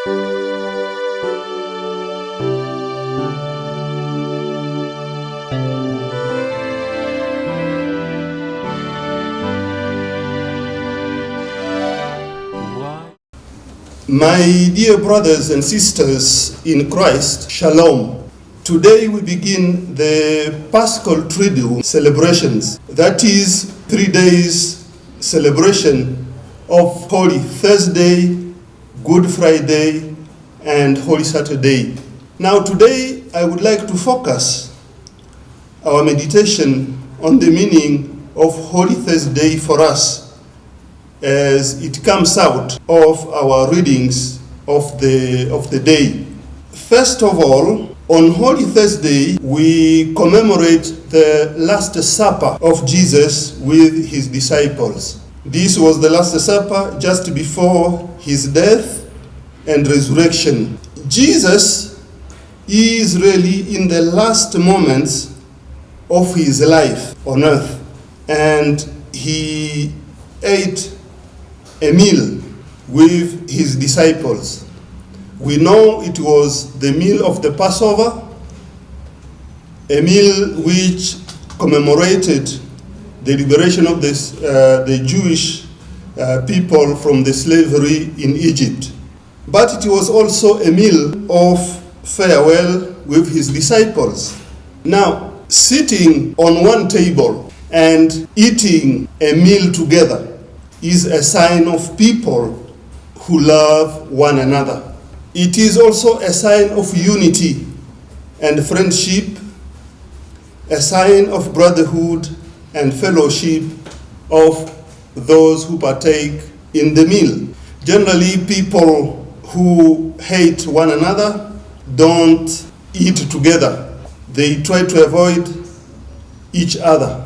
My dear brothers and sisters in Christ, Shalom. Today we begin the Paschal Triduum celebrations. That is 3 days celebration of Holy Thursday, Good Friday, and Holy Saturday. Now today I would like to focus our meditation on the meaning of Holy Thursday for us, as it comes out of our readings of the day. First of all, on Holy Thursday, we commemorate the Last Supper of Jesus with his disciples. This was the Last Supper just before his death and resurrection. Jesus is really in the last moments of his life on earth, and he ate a meal with his disciples. We know it was the meal of the Passover, a meal which commemorated the liberation of the Jewish people from the slavery in Egypt. But it was also a meal of farewell with his disciples. Now, sitting on one table and eating a meal together is a sign of people who love one another. It is also a sign of unity and friendship, a sign of brotherhood and fellowship of those who partake in the meal. Generally, people who hate one another don't eat together. They try to avoid each other.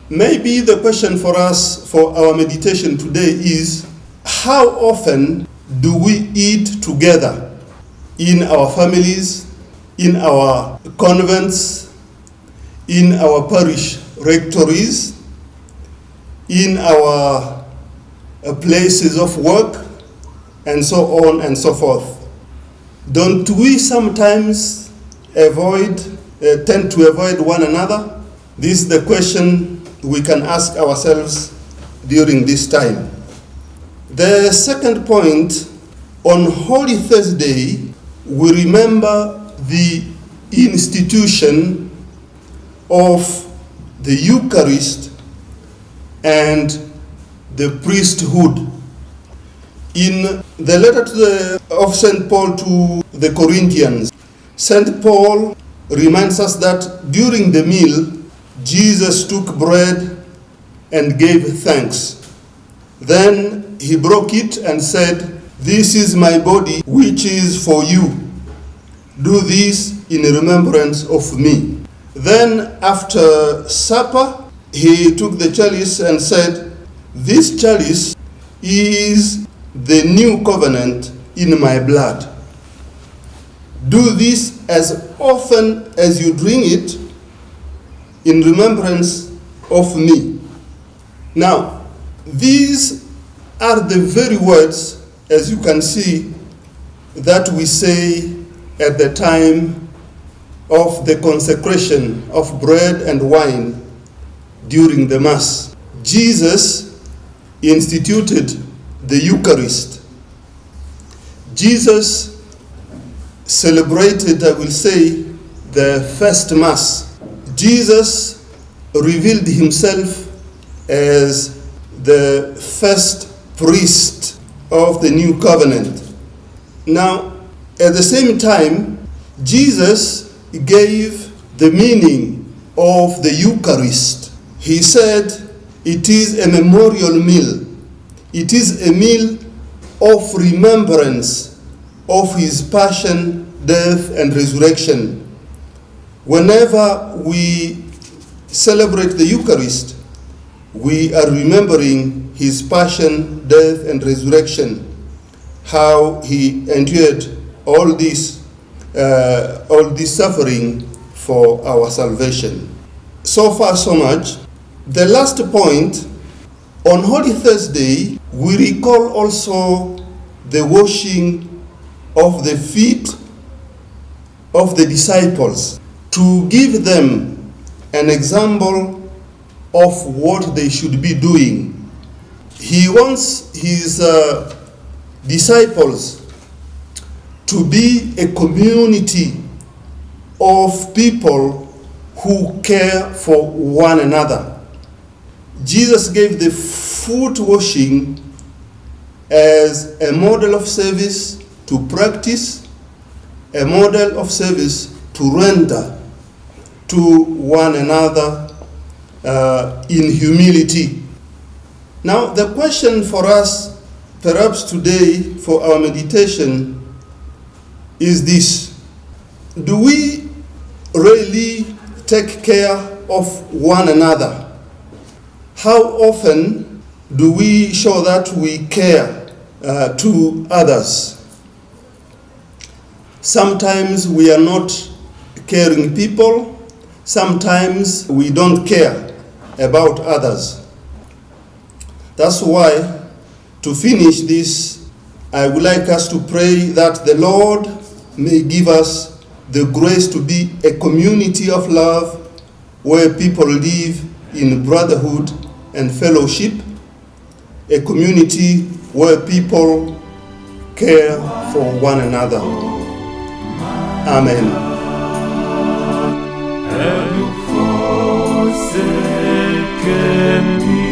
Maybe the question for us for our meditation today is, how often do we eat together in our families, in our convents, in our parish rectories, in our places of work, and so on and so forth? Don't we sometimes tend to avoid one another? This is the question we can ask ourselves during this time. The second point, on Holy Thursday, we remember the institution of the Eucharist and the priesthood. In the letter of St. Paul to the Corinthians, St. Paul reminds us that during the meal, Jesus took bread and gave thanks. Then he broke it and said, "This is my body, which is for you. Do this in remembrance of me." Then after supper, he took the chalice and said, "This chalice is the new covenant in my blood. Do this as often as you drink it in remembrance of me." Now, these are the very words, as you can see, that we say at the time of the consecration of bread and wine during the Mass. Jesus instituted the Eucharist. Jesus celebrated, I will say, the first Mass. Jesus revealed himself as the first priest of the new covenant. Now, at the same time, Jesus gave the meaning of the Eucharist. He said it is a memorial meal. It is a meal of remembrance of his passion, death, and resurrection. Whenever we celebrate the Eucharist, we are remembering his passion, death, and resurrection, how he endured all this suffering for our salvation. So far, so much. The last point, on Holy Thursday, we recall also the washing of the feet of the disciples to give them an example of what they should be doing. He wants his disciples to be a community of people who care for one another. Jesus gave the foot washing as a model of service to practice, a model of service to render to one another in humility. Now, the question for us, perhaps today, for our meditation, is this: do we really take care of one another? How often do we show that we care to others? Sometimes we are not caring people. Sometimes we don't care about others. That's why, to finish this, I would like us to pray that the Lord may give us the grace to be a community of love where people live in brotherhood and fellowship, a community where people care for one another. Amen. Have you forsaken me?